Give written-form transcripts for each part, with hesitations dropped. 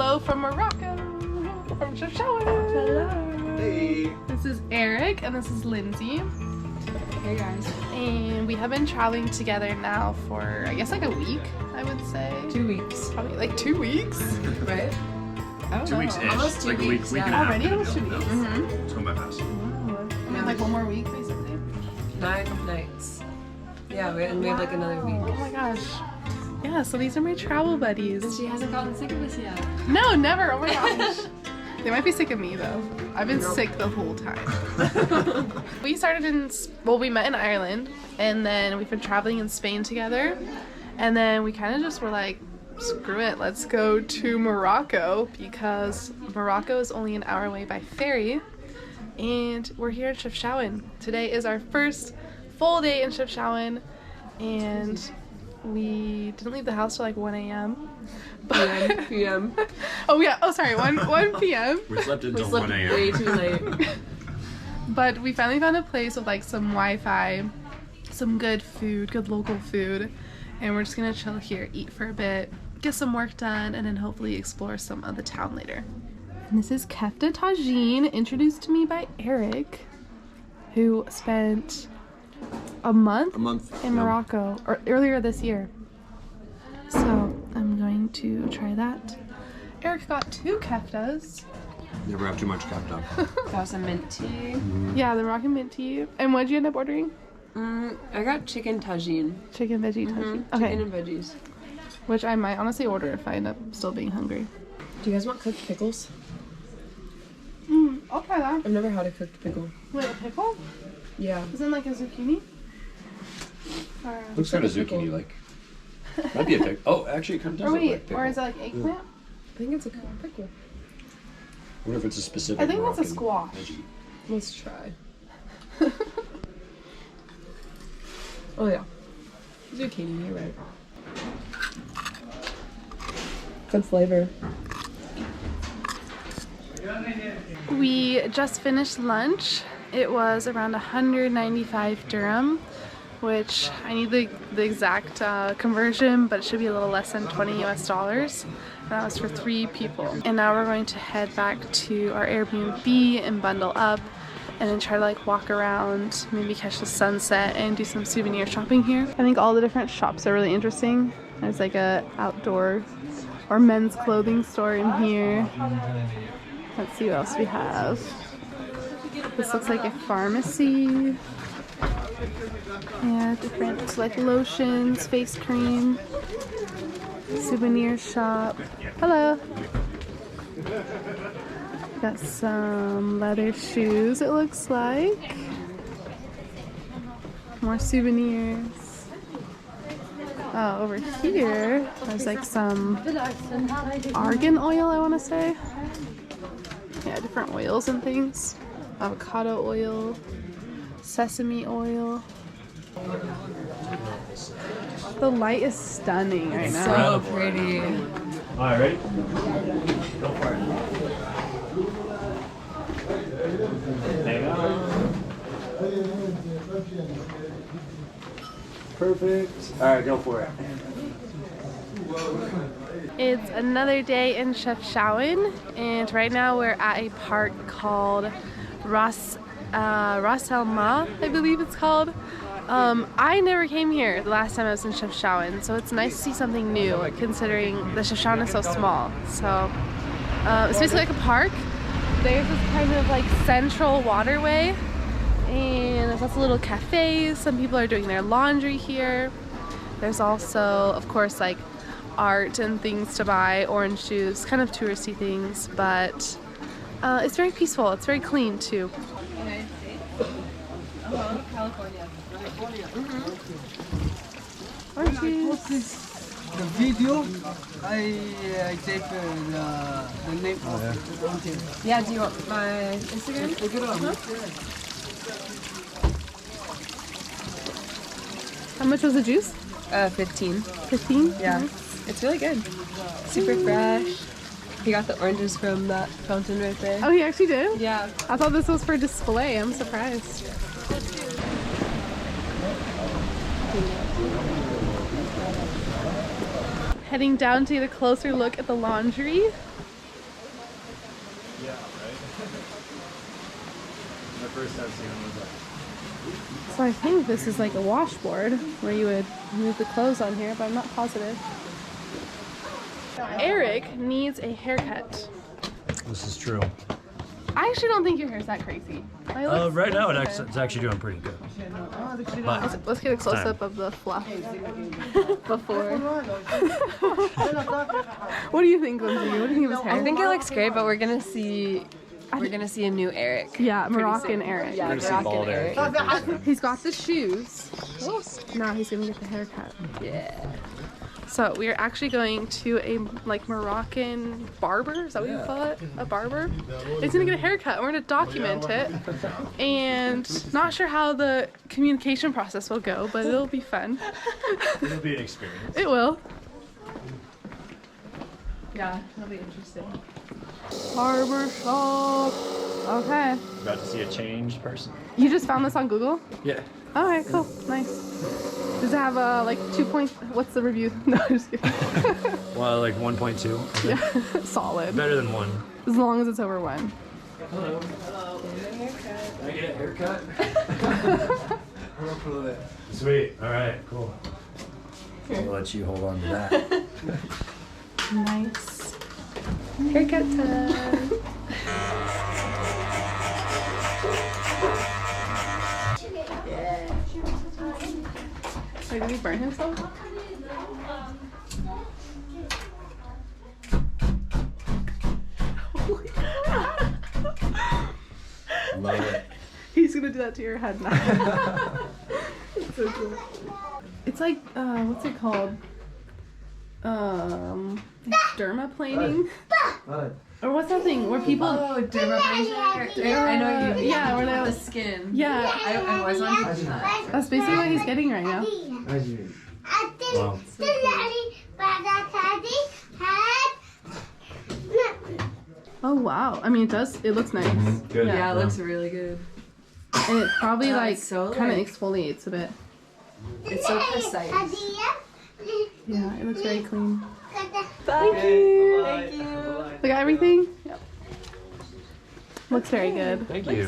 hello from Morocco, from Chefchaouen. Hello. Hey. This is Eric and this is Lindsay. Hey guys. And we have been traveling together now for, I guess, like a week, I would say. 2 weeks. Probably like 2 weeks. Right? I don't 2 know. weeks-ish. Almost 2 like weeks, a week yeah. and a half. Already? Almost 2 weeks? It's going by fast. I mean, like one more week, basically. 9 nights. Yeah, and we have like another Oh week. my gosh. Yeah, so these are my travel buddies. And she hasn't gotten sick of us yet. No, never. Oh my gosh. They might be sick of me though. I've been sick the whole time. We started in, well, we met in Ireland and then we've been traveling in Spain together. And then we kind of just were like, screw it, let's go to Morocco because Morocco is only an hour away by ferry. And we're here in Chefchaouen. Today is our first full day in Chefchaouen and we didn't leave the house till like 1 a.m. But PM. oh yeah, oh sorry, 1 p.m. We slept We until slept 1 a.m. way too late. But we finally found a place with like some Wi-Fi, some good food, good local food, and we're just gonna chill here, eat for a bit, get some work done, and then hopefully explore some of the town later. And this is kefta tagine, introduced to me by Eric, who spent a month in Morocco or earlier this year. So I'm going to try that. Eric got 2 keftas. Never have too much kefta. Got some mint tea. Yeah, the Moroccan mint tea. And what'd you end up ordering? I got chicken tagine. Chicken veggie tagine. Okay. Chicken and veggies. Which I might honestly order if I end up still being hungry. Do you guys want cooked pickles? I'll try that. I've never had a cooked pickle. Wait, a pickle? Yeah. Isn't like a zucchini? Or, Looks kind of zucchini like. Might be a pickle. Oh, actually, it kind of does or look wait, like pickle. or is it like eggplant? I think it's a cooked pickle. I wonder if it's a specific I think that's a Moroccan squash. veggie. Let's try. Oh yeah. Zucchini, you're right. Good flavor. We just finished lunch. It was around 195 dirham, which I need the exact conversion, but it should be a little less than 20 US dollars. And that was for 3 people. And now we're going to head back to our Airbnb and bundle up and then try to like walk around, maybe catch the sunset and do some souvenir shopping here. I think all the different shops are really interesting. There's like a outdoor or men's clothing store in here. Let's see what else we have. This looks like a pharmacy. Yeah, different like lotions, face cream, souvenir shop. Hello. Got some leather shoes, it looks like. More souvenirs. Oh, over here, there's like some argan oil, I want to say. Yeah, different oils and things. Avocado oil, sesame oil. The light is stunning right now. So pretty. Alright, ready? Go for it. Hang on. Perfect. Alright, go for it. It's another day in Chefchaouen, and right now we're at a park called Ras el Ma, I believe it's called. I never came here the last time I was in Chefchaouen, so it's nice to see something new considering the Chefchaouen is so small. So it's basically like a park. There's this kind of like central waterway and there's lots of little cafes. Some people are doing their laundry here. There's also, of course, like art and things to buy, orange juice, kind of touristy things, but it's very peaceful. It's very clean too. United States? California. Orange juice. The video, I take the name of the content. Yeah, do you want my Instagram? Take it on. How much was the juice? 15. 15? Yeah. It's really good. Super fresh. He got the oranges from that fountain right there. Oh, he actually did? Yeah. I thought this was for display. I'm surprised. Heading down to get a closer look at the laundry. Yeah, right? My first time seeing him was like... So I think this is like a washboard where you would move the clothes on here, but I'm not positive. Eric needs a haircut. This is true. I actually don't think your hair's that crazy. Right now it's actually doing pretty good. But Let's get a close up of the fluff before. What do you think, Lindsay? What do you think of his hair? I think it looks great, but we're gonna see a new Eric. Yeah, Moroccan Eric. Yeah, We're gonna see bald Eric. He's got the shoes. Now he's gonna get the haircut. Yeah. So we are actually going to a like Moroccan barber. Is that what you call it? A barber? He's gonna get a haircut. We're gonna document it, and not sure how the communication process will go, but it'll be fun. It'll be an experience. It will. Yeah, it'll be interesting. Barber shop. Okay. About to see a changed person. You just found this on Google? Yeah. Alright, cool. Nice. Does it have like 2 points? What's the review? No, I'm just kidding. Well, like 1.2. Yeah, solid. Better than 1. As long as it's over 1. Hello. Can I get a haircut? Sweet. All right. Cool. I'll let you hold on to that. Nice. Haircut time. Wait, did he burn himself? Love it. He's gonna do that to your head now. It's so cool. It's like, what's it called? Dermaplaning? Or what's that thing where people... Oh, dermabrasion. I know you. Yeah, where they're The like... skin. Yeah. I always wanted to do that. That's basically what he's getting right now. Wow. Oh wow. I mean, it looks nice. Good. Yeah, it looks really good. And it probably like it's so, kind of like- exfoliates a bit. It's so precise. Yeah, it looks very clean. Thank you. Thank you. Look at everything? Yep. Looks very good. Thank you.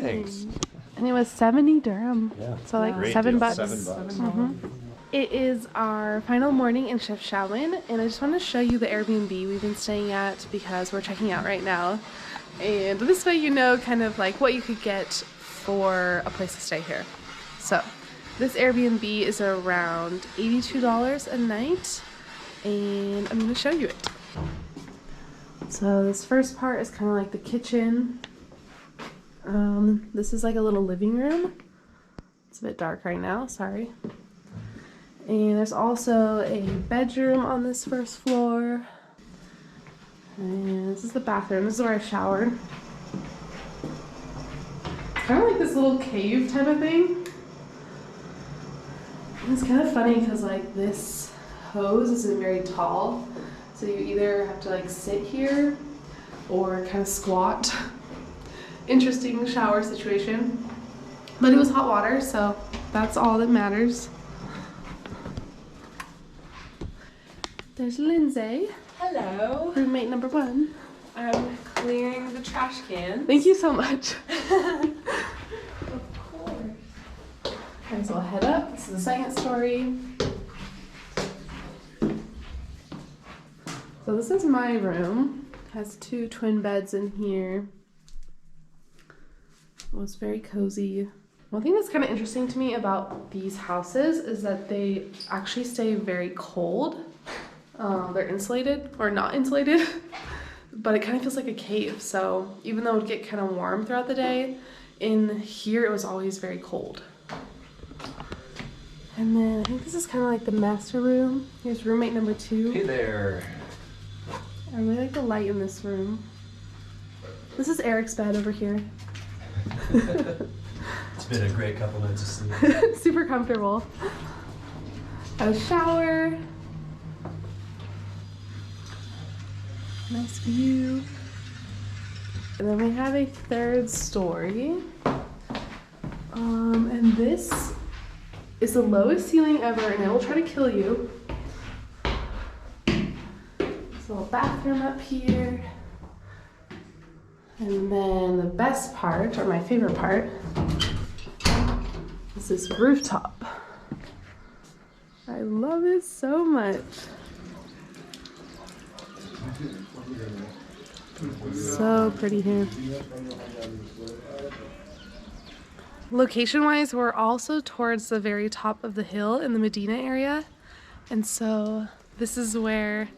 Thanks. And it was 70 dirham. Yeah. So like Great $7. deal. $7. It is our final morning in Chefchaouen, and I just want to show you the Airbnb we've been staying at because we're checking out right now. And this way you know kind of like what you could get for a place to stay here. So this Airbnb is around $82 a night, and I'm going to show you it. So this first part is kind of like the kitchen. This is like a little living room. It's a bit dark right now, sorry. And there's also a bedroom on this first floor. And this is the bathroom. This is where I showered. Kind of like this little cave type of thing. And it's kind of funny because like this hose isn't very tall. So you either have to like sit here or kind of squat. Interesting shower situation. But it was hot water, so that's all that matters. There's Lindsay. Hello. Roommate number 1. I'm clearing the trash can. Thank you so much. Of course. Okay, so we'll head up. This is the second story. So this is my room. Has 2 twin beds in here. It was very cozy. One thing that's kind of interesting to me about these houses is that they actually stay very cold. They're insulated or not insulated, but it kind of feels like a cave. So even though it would get kind of warm throughout the day, in here it was always very cold. And then I think this is kind of like the master room. Here's roommate number 2. Hey there. I really like the light in this room. This is Eric's bed over here. It's been a great couple nights of sleep. Super comfortable. A shower. Nice view. And then we have a third story. And this is the lowest ceiling ever, and it will try to kill you. There's a little bathroom up here. And then the best part, or my favorite part, is this rooftop. I love it so much. So pretty here. Location-wise, we're also towards the very top of the hill in the Medina area. And so this is where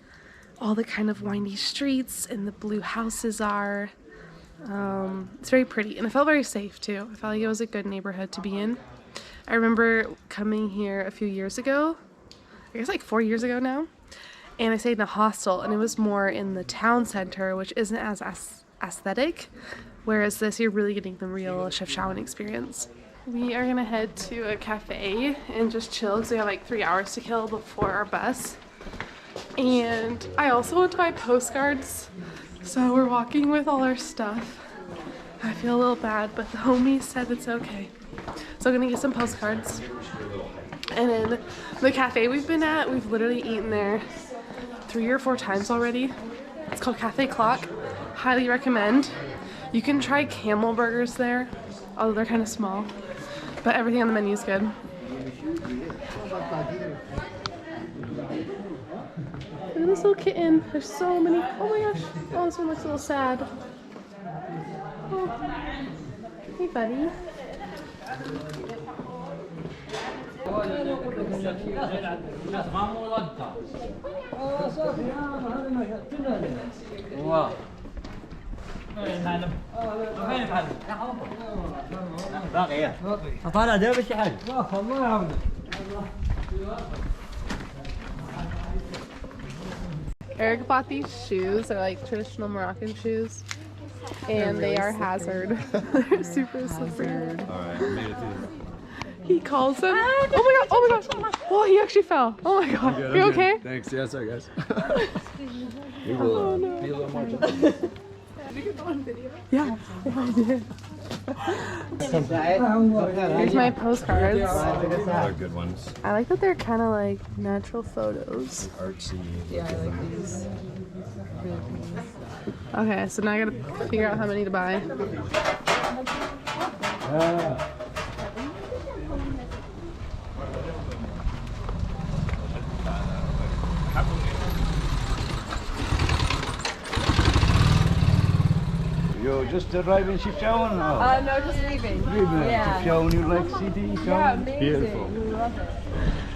all the kind of windy streets and the blue houses are. It's very pretty, and it felt very safe too. I felt like it was a good neighborhood to be in. I remember coming here a few years ago, I guess like 4 years ago now, and I stayed in a hostel, and it was more in the town center, which isn't as aesthetic, whereas this, you're really getting the real Chefchaouen experience. We are gonna head to a cafe and just chill because we have like 3 hours to kill before our bus. And I also want to buy postcards, so we're walking with all our stuff. I feel a little bad, but the homie said it's okay. So I'm gonna get some postcards. And then the cafe we've been at, we've literally eaten there 3 or 4 times already. It's called Cafe Clock. Highly recommend. You can try camel burgers there, although they're kind of small, but everything on the menu is good. Look at this little kitten. There's so many. Oh my gosh. Oh, this one looks a little sad. Oh. Hey, buddy. Eric bought these shoes. They're like traditional Moroccan shoes, and they are hazard. They're super slippery. Alright, I made it through. He calls them. Oh my god! Oh my gosh! Oh, he actually fell. Oh my god! I'm good, You I'm okay? good. Thanks. Yeah, sorry guys. We Oh, will no. be a little more gentle. Did you get the one video? Yeah, I did. Here's my postcards. They're good ones. I like that they're kind of like natural photos. Artsy. Yeah, I like these. Okay, so now I gotta figure out how many to buy. You just arrived in Chefchaouen? No, just leaving. Yeah. Chefchaouen, you like city? Yeah, amazing. Beautiful. We love it.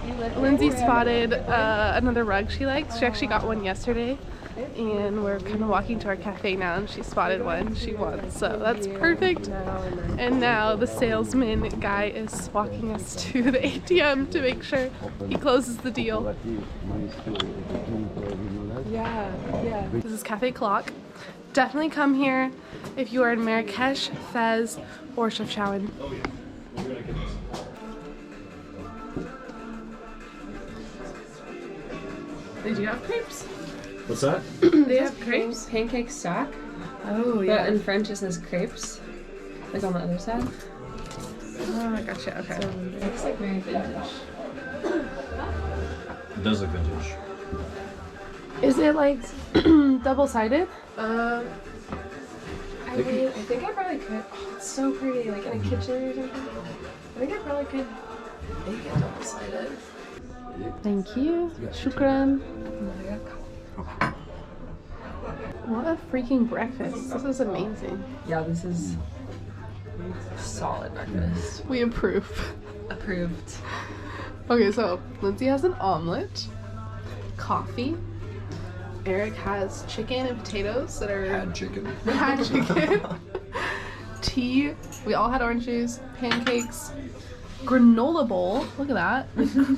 You live Lindsay there? spotted another rug she likes. She actually got one yesterday, and we're kind of walking to our cafe now, and she spotted one she wants, so that's perfect. And now the salesman guy is walking us to the ATM to make sure he closes the deal. Yeah, yeah. This is Cafe Clock. Definitely come here if you are in Marrakesh, Fez, or Chefchaouen. They do have crepes. What's that? They have crepes. Pancake stack. Oh But yeah. in French it says crepes. Like on the other side. Oh, I gotcha. Okay. So it looks like very vintage. It does look vintage. Is it like double-sided? I mean, I think I probably could. Oh, it's so pretty. Like in a kitchen or something. I think I probably could make it double-sided. Thank you. Shukran. What a freaking breakfast. This is amazing. Yeah, this is solid breakfast. We approve. Approved. Okay, so Lindsay has an omelet, coffee. Eric has chicken and potatoes that are Had chicken. had chicken. Tea. We all had orange juice, pancakes, granola bowl. Look at that.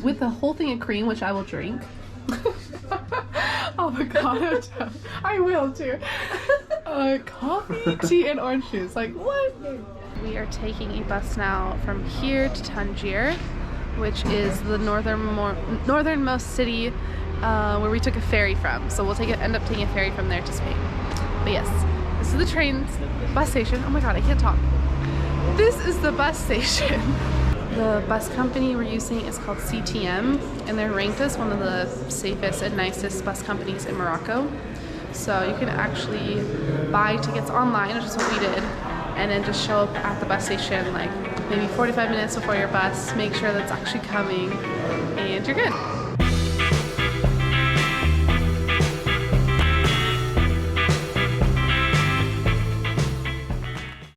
With the whole thing of cream, which I will drink. Avocado toast. I will too. Coffee, tea, and orange juice. Like what? We are taking a bus now from here to Tangier, which is the northernmost city where we took a ferry from. So we'll end up taking a ferry from there to Spain. But yes, this is the bus station. Oh my god, I can't talk. This is the bus station. The bus company we're using is called CTM, and they're ranked as one of the safest and nicest bus companies in Morocco. So you can actually buy tickets online, which is what we did, and then just show up at the bus station like maybe 45 minutes before your bus, make sure that's actually coming, and you're good.